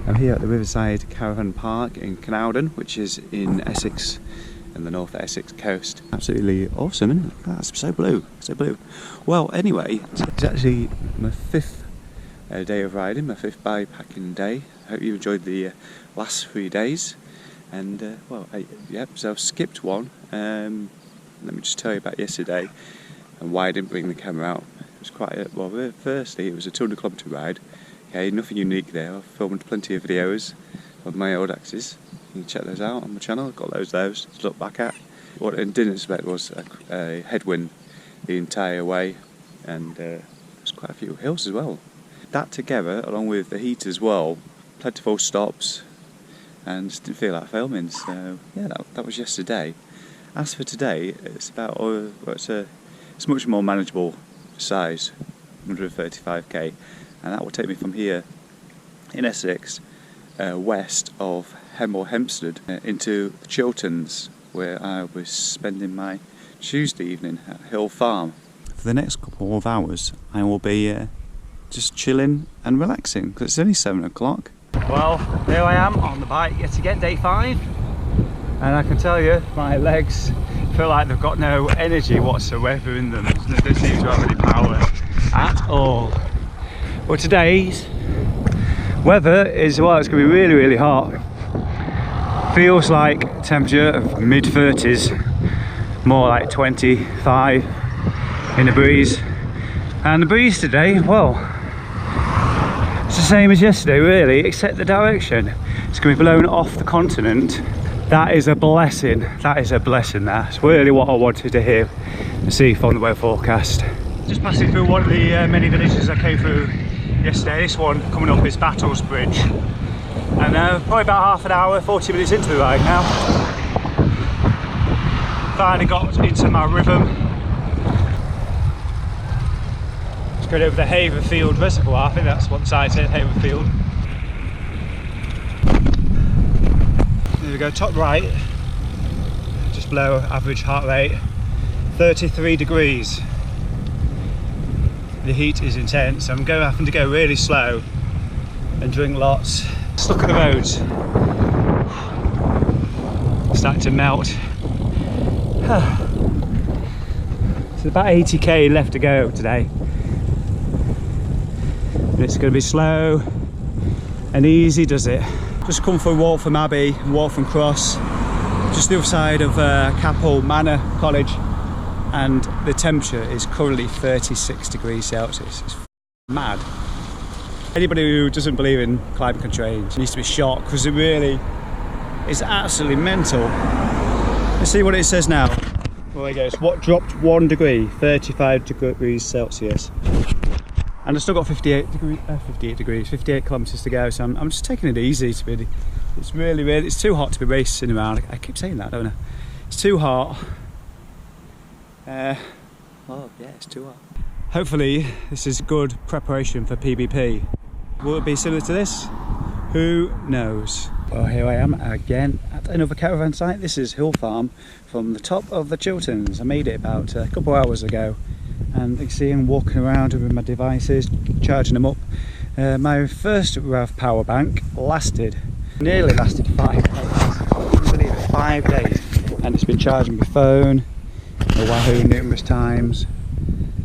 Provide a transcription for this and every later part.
I'm here at the Riverside Caravan Park in Canowdon, which is in Essex, in the North Essex coast. Absolutely awesome, isn't it? That's so blue, so blue. Well, anyway, it's actually my fifth day of riding, my fifth bikepacking day. I hope you enjoyed the last 3 days. And so I've skipped one. Let me just tell you about yesterday and why I didn't bring the camera out. It was quite firstly, it was a 200-kilometre ride. Okay, nothing unique there. I've filmed plenty of videos of my old axes. You can check those out on my channel. I've got loads of those to look back at. What I didn't expect was a headwind the entire way, and there's quite a few hills as well. That together, along with the heat as well, plentiful stops, and just didn't feel like filming. So yeah, that was yesterday. As for today, it's about it's much more manageable size, 135k, and that will take me from here in Essex, west of Hempstead, into the Chilterns, where I was spending my Tuesday evening at Hill Farm. For the next couple of hours, I will be just chilling and relaxing because it's only 7 o'clock. Well, here I am on the bike yet again, day 5, and I can tell you, my legs feel like they've got no energy whatsoever in them. They don't seem to have any power at all. Well, today's weather is, well, it's going to be really, really hot. Feels like temperature of mid-30s, more like 25 in the breeze. And the breeze today, well, it's the same as yesterday really, except the direction. It's going to be blowing off the continent. That is a blessing. That is a blessing. That's really what I wanted to hear and see from the weather forecast. Just passing through one of the many villages I came through yesterday. This one coming up is Battles Bridge, and probably about half an hour, 40 minutes into the ride now. Finally got into my rhythm. Just going over the Haverfield Reservoir. I think that's what the sign said, Haverfield. There we go, top right, just below average heart rate, 33 degrees. The heat is intense. I'm having to go really slow and drink lots. Just look at the roads. It's starting to melt. There's about 80k left to go today. And it's going to be slow and easy, does it? Just come for a walk from Abbey and walk from Cross, just the other side of Capel Manor College. And the temperature is currently 36 degrees Celsius. It's mad. Anybody who doesn't believe in climate constraints needs to be shocked, because it really is absolutely mental. Let's see what it says now. Well, there it goes. What dropped 1 degree, 35 degrees Celsius. And I've still got 58 kilometres to go, so I'm just taking it easy. It's really, it's too hot to be racing around. I keep saying that, don't I? It's too hot. Oh yeah, it's too hot. Hopefully this is good preparation for PBP. Will it be similar to this? Who knows? Well, here I am again at another caravan site. This is Hill Farm from the top of the Chilterns. I made it about a couple of hours ago, and you can see I'm walking around with my devices, charging them up. My first RAV power bank nearly lasted 5 days. I can't believe it, 5 days. And it's been charging my phone, the Wahoo numerous times.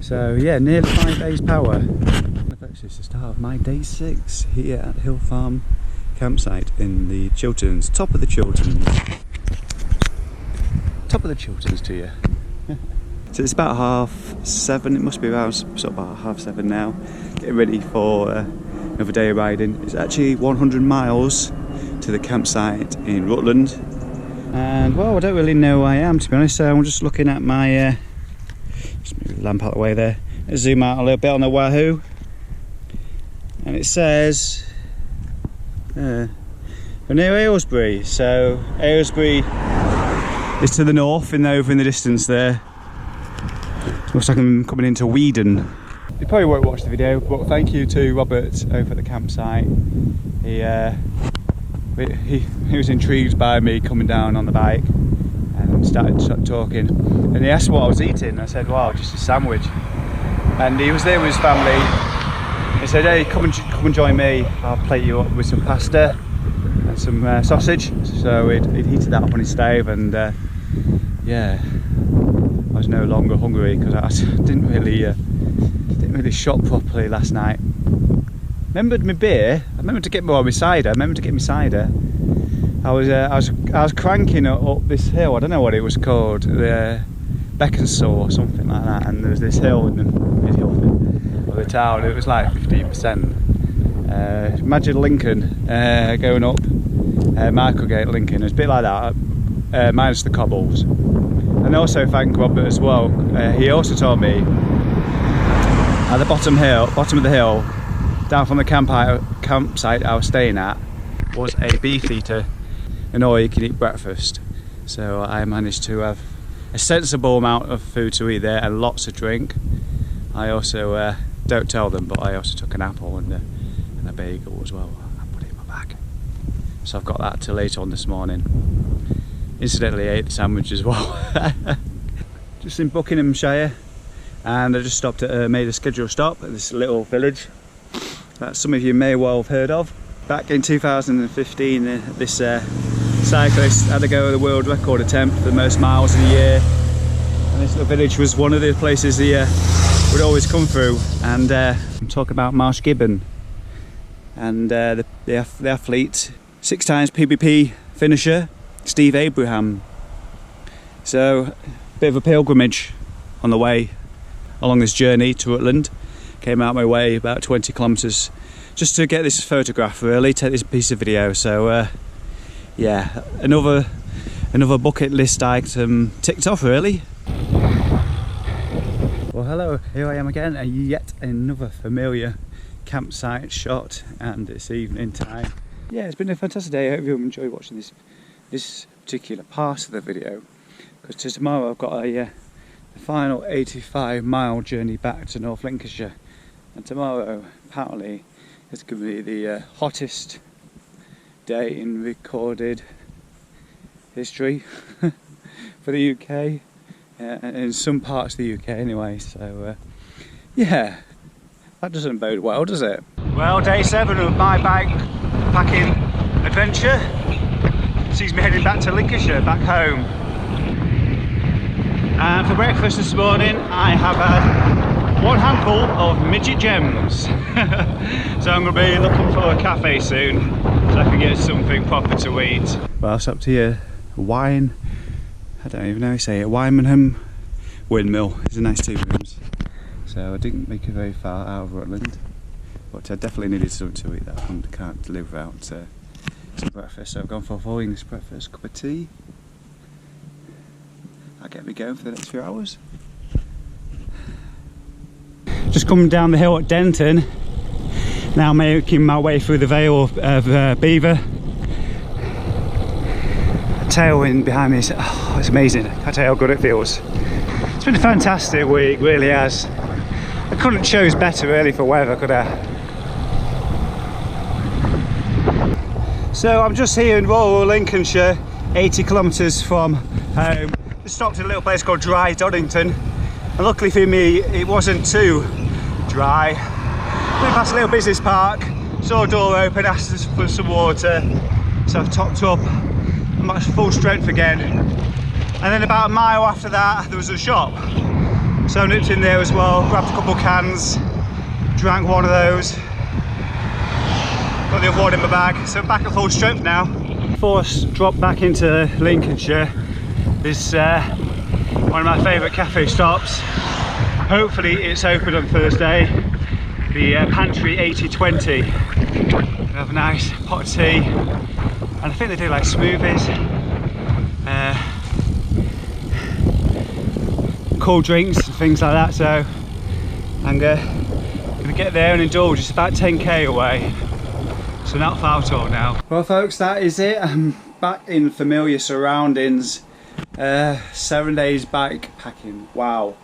So yeah, nearly 5 days power. This is the start of my day 6 here at Hill Farm campsite in the Chilterns, top of the Chilterns. Top of the Chilterns to you. So it's about 7:30, it must be around sort of about 7:30 now. Getting ready for another day of riding. It's actually 100 miles to the campsite in Rutland. And well, I don't really know where I am, to be honest, so I'm just looking at my just move the lamp out of the way there. Let's zoom out a little bit on the Wahoo, and it says we're near Aylesbury. So Aylesbury is to the north, over in the distance there. Looks like I'm coming into Weedon. You probably won't watch the video, but thank you to Robert over at the campsite. He was intrigued by me coming down on the bike and started talking, and he asked what I was eating. I said, well, just a sandwich. And he was there with his family, He said, hey, come and join me, I'll plate you up with some pasta and some sausage. So he'd heated that up on his stove, and yeah, I was no longer hungry because I didn't really shop properly last night. Remembered my beer. I remembered to get my cider. I was cranking up this hill. I don't know what it was called, the Beaconshaw or something like that. And there was this hill in the middle of the town. It was like 15%. Imagine Lincoln going up Michaelgate, Lincoln. It was a bit like that, minus the cobbles. And also thank Robert as well. He also told me at the bottom of the hill, down from the campsite I was staying at, was a beefeater, and all you can eat breakfast. So I managed to have a sensible amount of food to eat there and lots of drink. I also, don't tell them, but I also took an apple and a bagel as well. I put it in my bag. So I've got that till later on this morning. Incidentally, I ate the sandwich as well. Just in Buckinghamshire, and I just stopped at made a scheduled stop at this little village that some of you may well have heard of. Back in 2015, this cyclist had to go with the world record attempt for the most miles in a year, and this little village was one of the places he would always come through. And I'm talking about Marsh Gibbon, and the athlete, 6 times PBP finisher, Steve Abraham. So, bit of a pilgrimage on the way along this journey to Rutland. Came out my way about 20 kilometres just to get this photograph, really, take this piece of video. So yeah, another bucket list item ticked off, really. Well, hello, here I am again, and yet another familiar campsite shot, and it's evening time. Yeah, it's been a fantastic day. I hope you enjoy watching this particular part of the video, because tomorrow I've got the final 85-mile journey back to North Lincolnshire, and tomorrow apparently is going to be the hottest day in recorded history for the UK, in some parts of the UK anyway. So yeah, that doesn't bode well, does it? Well, day 7 of my bikepacking adventure sees me heading back to Lincolnshire, back home. And for breakfast this morning I have had one handful of midget gems. So I'm going to be looking for a cafe soon so I can get something proper to eat. Well, it's up to you. I don't even know how you say it, Wymondham Windmill. It's a nice 2 rooms. So I didn't make it very far out of Rutland, but I definitely needed something to eat that I can't live without some breakfast. So I've gone for a full English breakfast, cup of tea. That'll get me going for the next few hours. Just coming down the hill at Denton, now making my way through the Vale of Beaver. A tailwind behind me, it's amazing. I can't tell you how good it feels. It's been a fantastic week, really has. I couldn't choose better really for weather, could I? So I'm just here in rural Lincolnshire, 80 kilometres from home. Just stopped at a little place called Dry Doddington, and luckily for me it wasn't too dry. Went past a little business park, saw a door open, asked us for some water, so I've topped up. I'm at full strength again. And then about a mile after that there was a shop, so I nipped in there as well, grabbed a couple of cans, drank one of those, got the other one in my bag, so I'm back at full strength now. Before I drop back into Lincolnshire, this one of my favourite cafe stops. Hopefully it's open on Thursday, the Pantry 8020. They have a nice pot of tea, and I think they do like smoothies, cold drinks and things like that. So I'm gonna get there and indulge. It's about 10k away, so not far at all now. Well folks, that is it. I'm back in familiar surroundings. 7 days bikepacking, wow.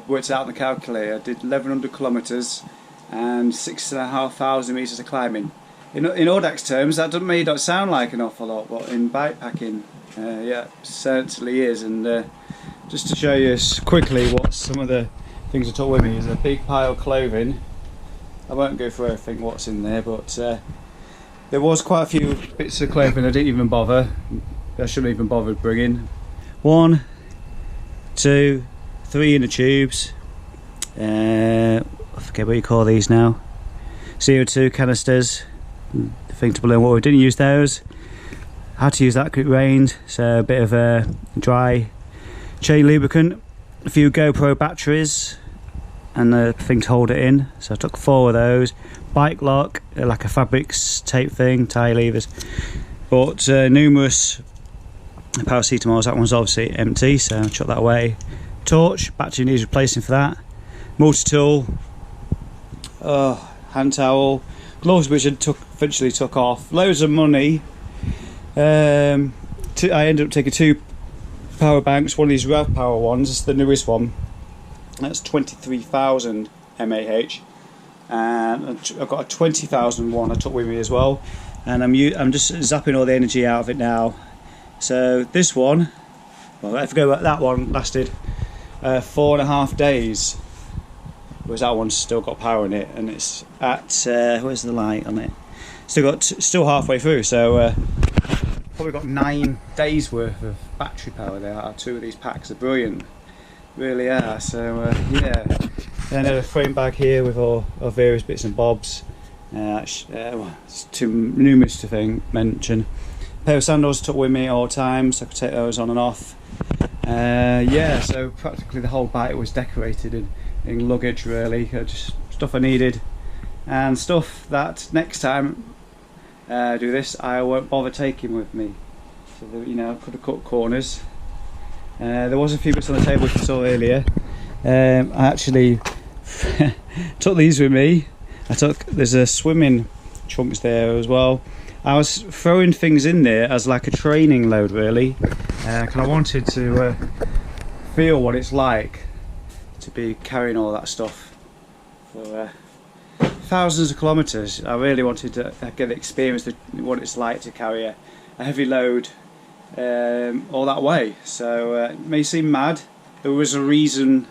Worked out on the calculator, I did 1100 kilometres and 6,500 metres of climbing. In Audax terms, that may not sound like an awful lot, but in bikepacking, yeah, certainly is. And just to show you quickly what some of the things I took with me is a big pile of clothing, I won't go through everything what's in there, but there was quite a few bits of clothing I didn't even bother. I shouldn't even bothered bringing. 1, 2, 3 inner tubes. I forget what you call these now. CO2 canisters. The thing to balloon water. We didn't use those. Had to use that because it rained. So a bit of dry chain lubricant. A few GoPro batteries. And a thing to hold it in. So I took 4 of those. Bike lock, like a fabrics tape thing, tie levers. But numerous paracetamols. That one's obviously empty, so I chucked that away. Torch, battery needs replacing for that. Multi-tool, hand towel, gloves which I eventually took off. Loads of money. I ended up taking 2 power banks. One of these Rev Power ones, it's the newest one. That's 23,000 mAh, and I've got a 20,000 one I took with me as well. And I'm just zapping all the energy out of it now. So this one, well, I forget that one lasted 4.5 days. Whereas that one's still got power in it, and it's at where's the light on it? Still halfway through. So probably got 9 days worth of battery power there. 2 of these packs are brilliant. Really are. So yeah, then a frame bag here with all various bits and bobs. It's too numerous to mention. A pair of sandals took with me at all times, so I could take those on and off. Yeah, so practically the whole bike was decorated in luggage really. Just stuff I needed, and stuff that next time I do this I won't bother taking with me. So that, you know, I could have cut corners. There was a few bits on the table which you saw earlier. I actually took these with me. There's a swimming trunks there as well. I was throwing things in there as like a training load really, because I wanted to feel what it's like to be carrying all that stuff for thousands of kilometres. I really wanted to get the experience of what it's like to carry a heavy load all that way. So it may seem mad. There was a reason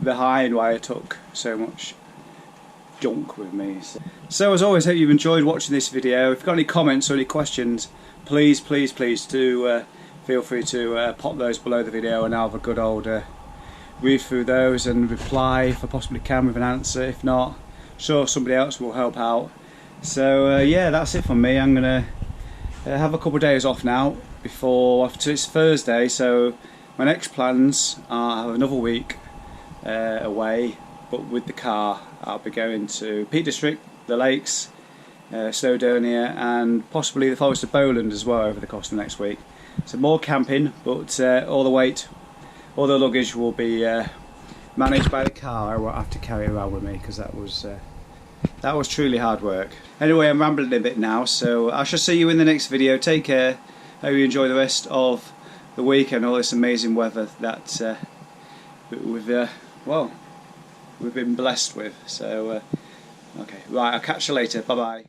behind why I took so much junk with me. So as always, hope you've enjoyed watching this video. If you've got any comments or any questions, please do feel free to pop those below the video, and I'll have a good old read through those and reply if I possibly can with an answer. If not, sure, somebody else will help out. So yeah, that's it from me. I'm gonna have a couple of days off now after it's Thursday, so my next plans are I have another week away, but with the car. I'll be going to Peak District, the Lakes, Snowdonia, and possibly the Forest of Bowland as well over the course of the next week. So more camping, but all the luggage will be managed by the car. I won't have to carry it around with me, because that was truly hard work. Anyway, I'm rambling a bit now, so I shall see you in the next video. Take care. Hope you enjoy the rest of the week and all this amazing weather that we've been blessed with. So okay, right, I'll catch you later. Bye bye.